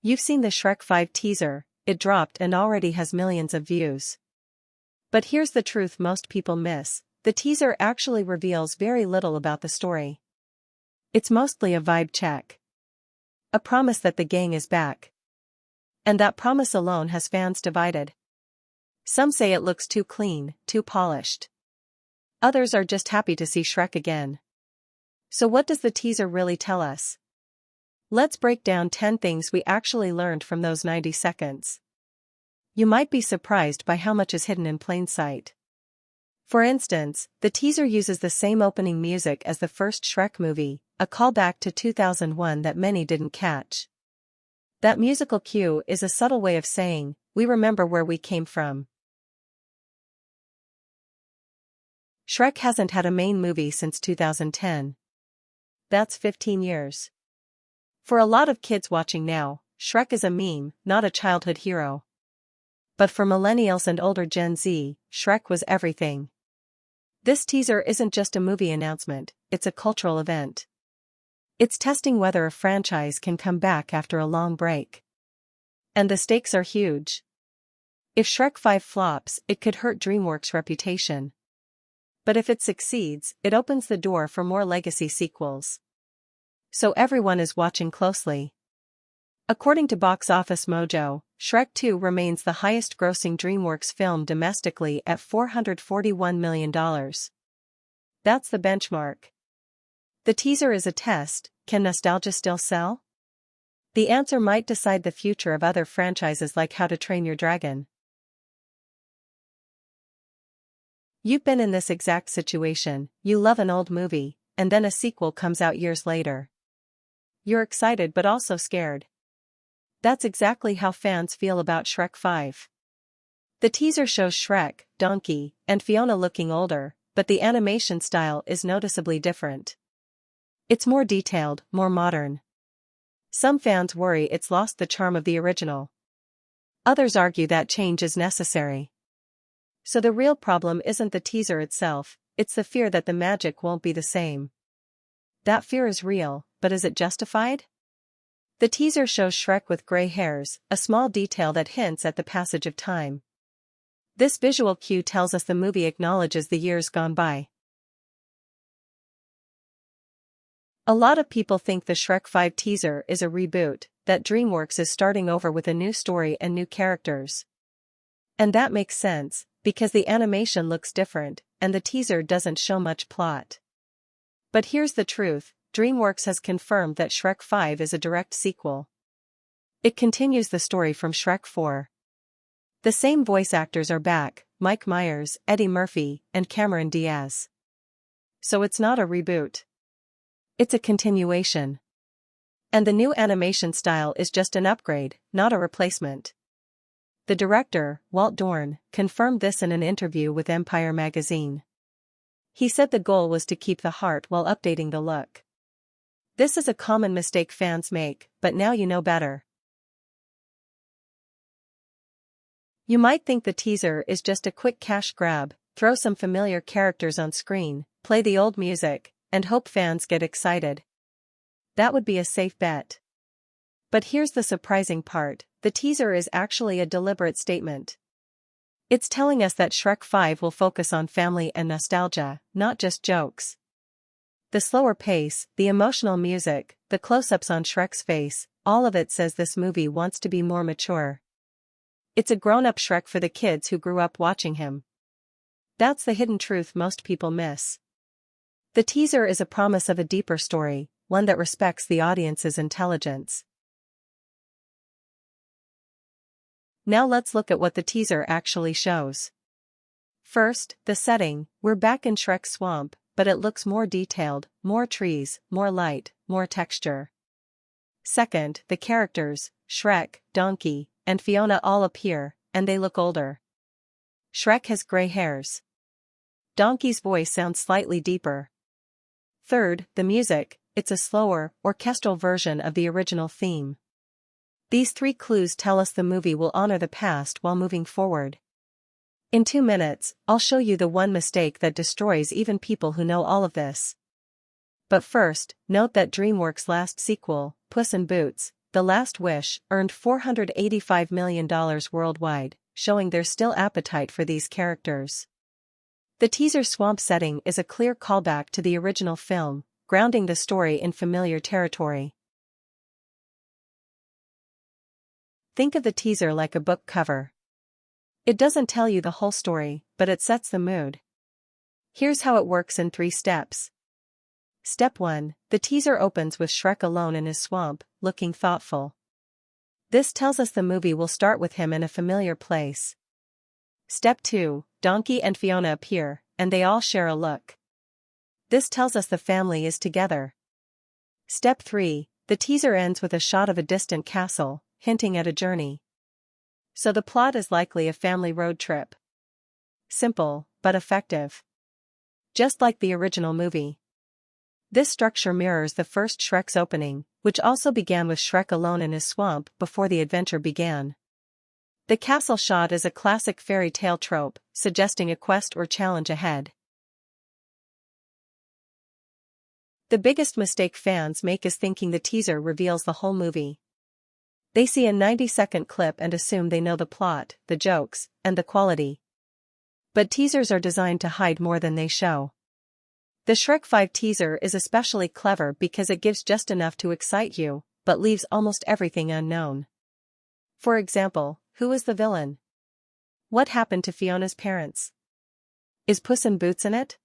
You've seen the Shrek 5 teaser, it dropped and already has millions of views. But here's the truth most people miss, the teaser actually reveals very little about the story. It's mostly a vibe check. A promise that the gang is back. And that promise alone has fans divided. Some say it looks too clean, too polished. Others are just happy to see Shrek again. So what does the teaser really tell us? Let's break down 10 things we actually learned from those 90 seconds. You might be surprised by how much is hidden in plain sight. For instance, the teaser uses the same opening music as the first Shrek movie, a callback to 2001 that many didn't catch. That musical cue is a subtle way of saying, we remember where we came from. Shrek hasn't had a main movie since 2010. That's 15 years. For a lot of kids watching now, Shrek is a meme, not a childhood hero. But for millennials and older Gen Z, Shrek was everything. This teaser isn't just a movie announcement, it's a cultural event. It's testing whether a franchise can come back after a long break. And the stakes are huge. If Shrek 5 flops, it could hurt DreamWorks' reputation. But if it succeeds, it opens the door for more legacy sequels. So everyone is watching closely. According to Box Office Mojo, Shrek 2 remains the highest-grossing DreamWorks film domestically at $441 million. That's the benchmark. The teaser is a test, can nostalgia still sell? The answer might decide the future of other franchises like How to Train Your Dragon. You've been in this exact situation, you love an old movie, and then a sequel comes out years later. You're excited but also scared. That's exactly how fans feel about Shrek 5. The teaser shows Shrek, Donkey, and Fiona looking older, but the animation style is noticeably different. It's more detailed, more modern. Some fans worry it's lost the charm of the original. Others argue that change is necessary. So the real problem isn't the teaser itself, it's the fear that the magic won't be the same. That fear is real, but is it justified? The teaser shows Shrek with gray hairs, a small detail that hints at the passage of time. This visual cue tells us the movie acknowledges the years gone by. A lot of people think the Shrek 5 teaser is a reboot, that DreamWorks is starting over with a new story and new characters. And that makes sense, because the animation looks different, and the teaser doesn't show much plot. But here's the truth, DreamWorks has confirmed that Shrek 5 is a direct sequel. It continues the story from Shrek 4. The same voice actors are back, Mike Myers, Eddie Murphy, and Cameron Diaz. So it's not a reboot. It's a continuation. And the new animation style is just an upgrade, not a replacement. The director, Walt Dorn, confirmed this in an interview with Empire magazine. He said the goal was to keep the heart while updating the look. This is a common mistake fans make, but now you know better. You might think the teaser is just a quick cash grab, throw some familiar characters on screen, play the old music, and hope fans get excited. That would be a safe bet. But here's the surprising part, the teaser is actually a deliberate statement. It's telling us that Shrek 5 will focus on family and nostalgia, not just jokes. The slower pace, the emotional music, the close-ups on Shrek's face, all of it says this movie wants to be more mature. It's a grown-up Shrek for the kids who grew up watching him. That's the hidden truth most people miss. The teaser is a promise of a deeper story, one that respects the audience's intelligence. Now let's look at what the teaser actually shows. First, the setting, we're back in Shrek's swamp, but it looks more detailed, more trees, more light, more texture. Second, the characters, Shrek, Donkey, and Fiona all appear, and they look older. Shrek has gray hairs. Donkey's voice sounds slightly deeper. Third, the music, it's a slower, orchestral version of the original theme. These three clues tell us the movie will honor the past while moving forward. In 2 minutes, I'll show you the one mistake that destroys even people who know all of this. But first, note that DreamWorks' last sequel, Puss in Boots, The Last Wish earned $485 million worldwide, showing there's still appetite for these characters. The teaser swamp setting is a clear callback to the original film, grounding the story in familiar territory. Think of the teaser like a book cover. It doesn't tell you the whole story, but it sets the mood. Here's how it works in 3 steps. Step 1, the teaser opens with Shrek alone in his swamp, looking thoughtful. This tells us the movie will start with him in a familiar place. Step 2, Donkey and Fiona appear, and they all share a look. This tells us the family is together. Step 3, the teaser ends with a shot of a distant castle, hinting at a journey. So the plot is likely a family road trip. Simple, but effective. Just like the original movie. This structure mirrors the first Shrek's opening, which also began with Shrek alone in his swamp before the adventure began. The castle shot is a classic fairy tale trope, suggesting a quest or challenge ahead. The biggest mistake fans make is thinking the teaser reveals the whole movie. They see a 90-second clip and assume they know the plot, the jokes, and the quality. But teasers are designed to hide more than they show. The Shrek 5 teaser is especially clever because it gives just enough to excite you, but leaves almost everything unknown. For example, who is the villain? What happened to Fiona's parents? Is Puss in Boots in it?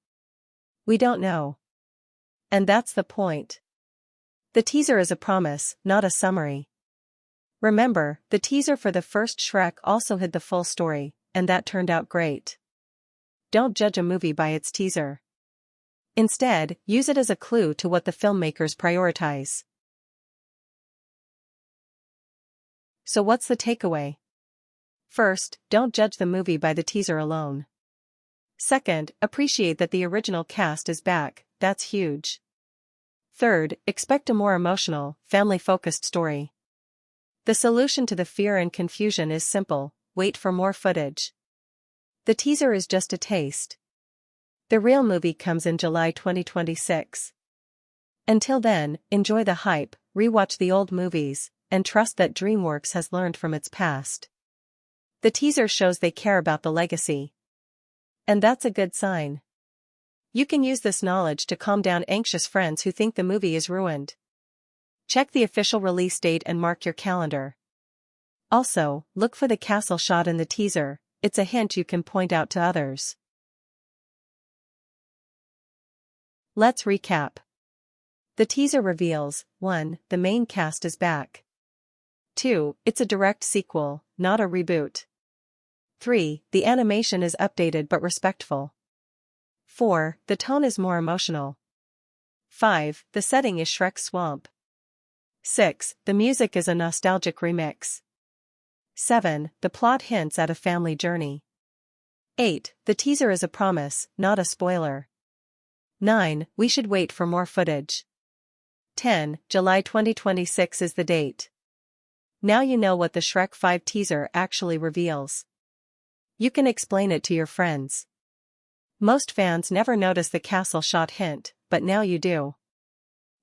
We don't know. And that's the point. The teaser is a promise, not a summary. Remember, the teaser for the first Shrek also hid the full story, and that turned out great. Don't judge a movie by its teaser. Instead, use it as a clue to what the filmmakers prioritize. So what's the takeaway? First, don't judge the movie by the teaser alone. Second, appreciate that the original cast is back, that's huge. Third, expect a more emotional, family-focused story. The solution to the fear and confusion is simple: wait for more footage. The teaser is just a taste. The real movie comes in July 2026. Until then, enjoy the hype, rewatch the old movies, and trust that DreamWorks has learned from its past. The teaser shows they care about the legacy. And that's a good sign. You can use this knowledge to calm down anxious friends who think the movie is ruined. Check the official release date and mark your calendar. Also, look for the castle shot in the teaser, it's a hint you can point out to others. Let's recap. The teaser reveals: 1. The main cast is back. 2. It's a direct sequel, not a reboot. 3. The animation is updated but respectful. 4. The tone is more emotional. 5. The setting is Shrek's swamp. 6. The music is a nostalgic remix. 7. The plot hints at a family journey. 8. The teaser is a promise, not a spoiler. 9. We should wait for more footage. 10. July 2026 is the date. Now you know what the Shrek 5 teaser actually reveals. You can explain it to your friends. Most fans never notice the castle shot hint, but now you do.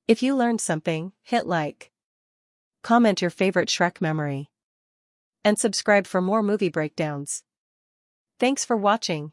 If you learned something, hit like. Comment your favorite Shrek memory. And subscribe for more movie breakdowns. Thanks for watching.